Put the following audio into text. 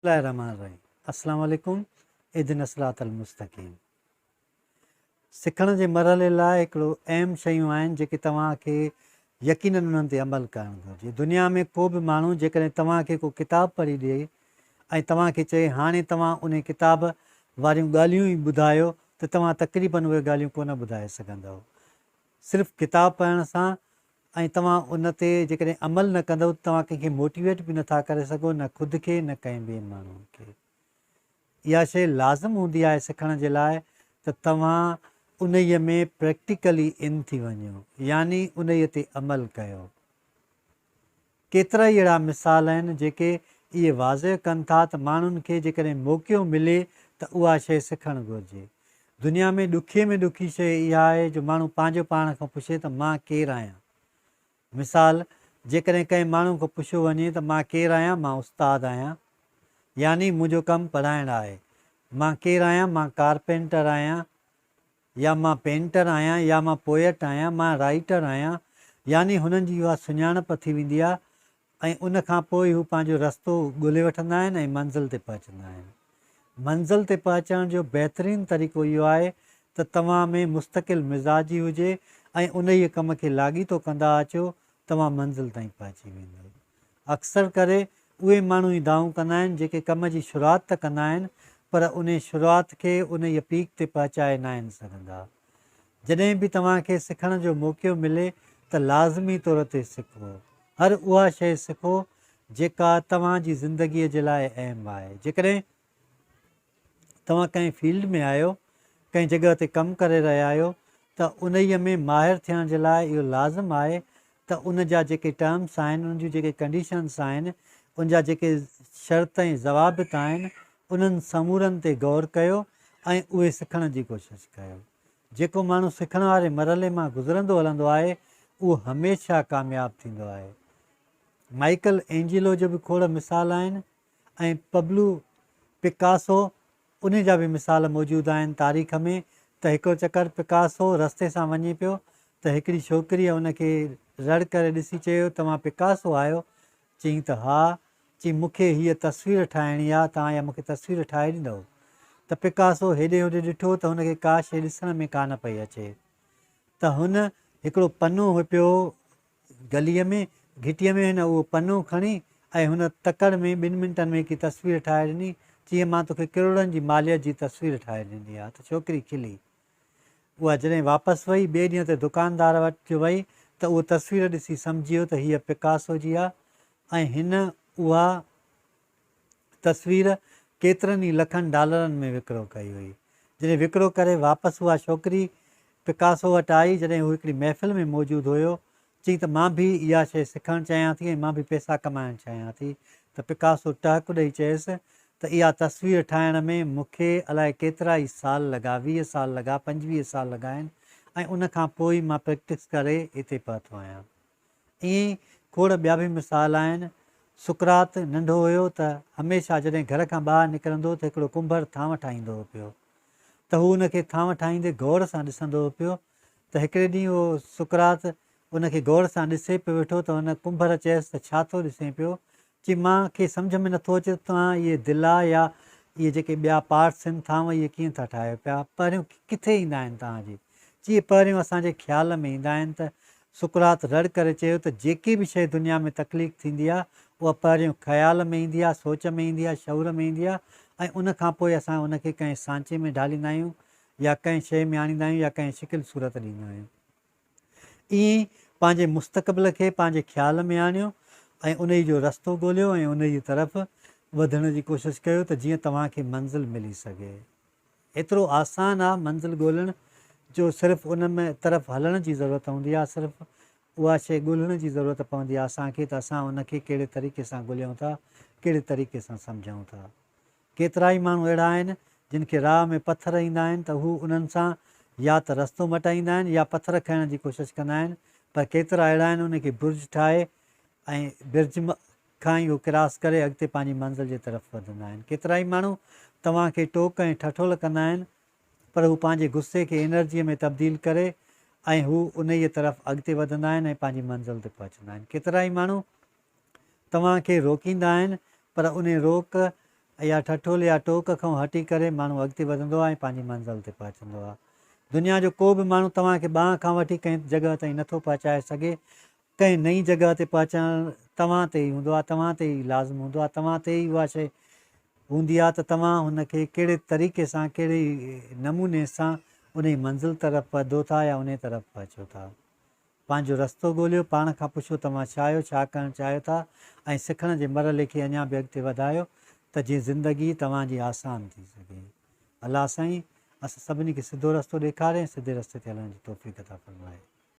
बिस्मिल्लाहिर्रहमानिर्रहीम। अस्सलाम वालेकुम। इहदिना सिरातल मुस्तक़ीम। सिखण जे मरहले लाइ हिकिड़ो अहम शयूं आहिनि जेके तव्हांखे यकीनन उन्हनि ते अमल करणु घुरिजे। दुनिया में को बि माण्हू जेकॾहिं तव्हांखे को किताबु पढ़ी ॾिए ऐं तव्हांखे चए हाणे तव्हां उन किताब वारियूं ॻाल्हियूं ई ॿुधायो त तव्हां तक़रीबन उहे ॻाल्हियूं कोन ॿुधाए सघंदव। सिर्फ़ु किताबु पढ़ण सां ऐं तव्हां उन ते जेकॾहिं अमल न कंदव त तव्हां कंहिंखे मोटिवेट बि नथा करे सघो, न ख़ुदि खे न कंहिं ॿिए माण्हुनि खे। इहा शइ लाज़िम हूंदी आहे सिखण जे लाइ त तव्हां उन्हीअ में प्रैक्टिकली इन थी वञो, यानी उन्हीअ ते अमल कयो। केतिरा ई अहिड़ा मिसाल आहिनि जेके इहे वाज़े कनि था त माण्हुनि खे जेकॾहिं मौक़ो मिले त उहा शइ सिखणु घुरिजे। दुनिया में ॾुखीअ में ॾुखी शइ इहा आहे जो माण्हू पंहिंजो पाण खां पुछे त मां केरु आहियां। मिसाल, जेकॾहिं कंहिं माण्हू खां पुछियो वञे त मां केरु आहियां, मां उस्तादु आहियां, यानी मुंहिंजो कमु पढ़ाइणु आहे। मां केरु आहियां, मां कारपेंटर आहियां, या मां पेंटर आहियां, या मां पोएट आहियां, मां राइटर आहियां, यानी हुननि जी उहा सुञाणप थी वेंदी आहे ऐं उन खां पोइ हू पंहिंजो रस्तो ॻोल्हे वठंदा आहिनि ऐं मंज़िल ते पहुचंदा आहिनि। मंज़िल ते पहुचण जो बहितरीनु तरीक़ो इहो आहे त तव्हां में मुस्तक़िल मिज़ाजी हुजे ऐं उन ई कम खे लाॻीतो कंदा अचो, तव्हां मंज़िल ताईं पहुची वेंदव। अक्सर करे उहे माण्हू ई दावूं कंदा आहिनि जेके कम जी शुरूआति त कंदा आहिनि पर उन शुरूआति खे उन ई पीक ते पहुचाए न आहिनि सघंदा। जॾहिं बि तव्हांखे सिखण जो मौक़ो मिले त लाज़मी तौर ते सिखो। हर उहा शइ सिखो जेका तव्हांजी ज़िंदगीअ जे लाइ अहम आहे। जेकॾहिं तव्हां कंहिं फील्ड में आहियो, कंहिं जॻह ते कमु करे रहिया आहियो त उन ई में माहिर थियण जे लाइ इहो लाज़िम आहे त उन जा जेके टर्म्स आहिनि, उन जूं जेके कंडीशन्स आहिनि, उन जा जेके शर्त ऐं ज़वाबित आहिनि, उन्हनि समूरनि ते गौर कयो ऐं उहे सिखण जी कोशिशि कयो। जेको माण्हू सिखण वारे मरहले मां गुज़रंदो हलंदो आहे उहो हमेशह कामयाबु थींदो आहे। माइकल एंजिलो जो बि खोड़ मिसाल आहिनि ऐं पब्लो पिकासो उन जा बि मिसाल मौजूदु आहिनि तारीख़ में। त हिकिड़ो चकर पिकासो रस्ते सां वञे पियो त हिकिड़ी छोकिरीअ उनखे रड़ करे ॾिसी चयो, तव्हां पिकासो आहियो? चयईं त हा। चयईं मूंखे हीअ तस्वीर ठाहिणी आहे, तव्हां इहा मूंखे तस्वीर ठाहे ॾींदव? त पिकासो हेॾे होॾे ॾिठो त हुनखे का शइ ॾिसण में कान पई अचे त हुन हिकिड़ो पनो हुओ पियो गलीअ में, घिटीअ में, हिन उहो पनो खणी ऐं हुन तकड़ में 2 मिंटनि में हिकु तस्वीर ठाहे ॾिनी। चईं मां तोखे किरोड़नि जी मालियत जी तस्वीर ठाहे ॾिनी आहे। त छोकिरी खिली। उहा जॾहिं वापसि वई ॿिए ॾींहं ते दुकानदार वटि वई त उहा तस्वीर ॾिसी सम्झी वियो त हीअ पिकासो जी आहे ऐं हिन उहा तस्वीर केतिरनि ई लखनि डॉलरनि में विकिरो कई हुई। जॾहिं विकिरो करे वापसि उहा छोकिरी पिकासो वटि आई, जॾहिं हू हिकिड़ी महफ़िल में मौजूदु हुयो, चयईं त मां बि इहा शइ सिखणु चाहियां थी ऐं मां बि पैसा कमाइणु चाहियां थी। त पिकासो टहक ॾेई चयसि त इहा तस्वीर ठाहिण में मूंखे अलाए केतिरा ई साल लॻा, 20 साल लॻा, 25 साल लॻा आहिनि ऐं उन खां पोइ मां प्रैक्टिस करे हिते पहुतो आहियां। ईअं ई खोड़ ॿिया बि मिसाल आहिनि। सुकरात नंढो हुयो त हमेशह जॾहिं घर खां ॿाहिरि निकिरंदो त हिकिड़ो कुंभर थांव ठाहींदो हुओ पियो त हू हुनखे थांव ठाहींदे गौर सां ॾिसंदो हुओ पियो। त हिकिड़े ॾींहुं उहो सुकरात उनखे गौर सां ॾिसे पियो वेठो त हुन कुंभर चयसि त छा थो ॾिसे पियो? चई मूंखे सम्झ में नथो अचे तव्हां इहे दिला या इहे जेके ॿिया पार्ट्स आहिनि थांव इहे कीअं था ठाहियो पिया, पहिरियों किथे ईंदा आहिनि तव्हांजे? चई पहिरियों असांजे ख़्याल में ईंदा आहिनि। त सुकरात रड़ करे चयो त जेकी बि शइ दुनिया में तकलीफ़ थींदी आहे उहा पहिरियों ख़्याल में ईंदी आहे, सोच में ईंदी आहे, शऊर में ईंदी आहे ऐं उन खां पोइ असां उनखे कंहिं सांचे में ढालींदा आहियूं या कंहिं शइ में आणींदा आहियूं या कंहिं शिकिल सूरत ॾींदा आहियूं। ईअं ई पंहिंजे मुस्तक़बिल खे पंहिंजे ख़्याल में आणियो ऐं उन जो रस्तो ॻोल्हियो ऐं उन जी तरफ़ वधण जी कोशिशि कयो त जीअं तव्हांखे मंज़िल मिली सघे। एतिरो आसानु आहे मंज़िल ॻोल्हणु जो सिर्फ़ु उन में तरफ़ हलण जी ज़रूरत हूंदी आहे, सिर्फ़ु उहा शइ ॻोल्हण जी ज़रूरत पवंदी आहे असांखे त असां उनखे कहिड़े तरीक़े सां ॻोल्हियूं था, कहिड़े तरीक़े सां सम्झूं था। केतिरा ई माण्हू अहिड़ा आहिनि जिन खे राह में पथर ईंदा आहिनि त हू उन्हनि सां या त रस्तो मटाईंदा आहिनि या पथर खणण जी कोशिशि कंदा आहिनि, पर केतिरा अहिड़ा आहिनि उनखे बुर्ज ठाहे ऐं ब्रिज खां ई उहो क्रॉस करे अॻिते पंहिंजी मंज़िल जे तरफ़ वधंदा आहिनि। केतिरा ई माण्हू तव्हांखे टोक ऐं ठठोल कंदा आहिनि पर हू पंहिंजे गुस्से खे एनर्जीअ में तब्दील करे ऐं हू उन ई तरफ़ अॻिते वधंदा आहिनि ऐं पंहिंजी मंज़िल ते पहुचंदा आहिनि। केतिरा ई माण्हू तव्हांखे रोकींदा आहिनि पर उन रोक या ठठोल या टोक खां हटी करे माण्हू अॻिते वधंदो आहे ऐं पंहिंजी मंज़िल ते पहुचंदो आहे। दुनिया जो को बि माण्हू तव्हांखे ॿांह खां वठी कंहिं जॻह ताईं नथो पहुचाए सघे। कंहिं नई जॻह ते पहुचणु तव्हां ते ई हूंदो आहे, तव्हां ते ई लाज़िम हूंदो आहे, तव्हां ते ई उहा शइ हूंदी आहे त तव्हां हुनखे कहिड़े तरीक़े सां, कहिड़े नमूने सां उन जी मंज़िल तरफ़ वधो था या उन तरफ़ पहुचो था। पंहिंजो रस्तो ॻोल्हियो, पाण खां पुछो तव्हां छा आहियो, छा करणु चाहियो था, ऐं सिखण जे मरहले खे अञा बि अॻिते वधायो त जीअं ज़िंदगी तव्हांजी आसान थी सघे। अलाह साईं असां सभिनी खे सिधो रस्तो ॾेखारे, सिधे रस्ते ते हलण जी तौफ़ीक़ अता फ़रमाए।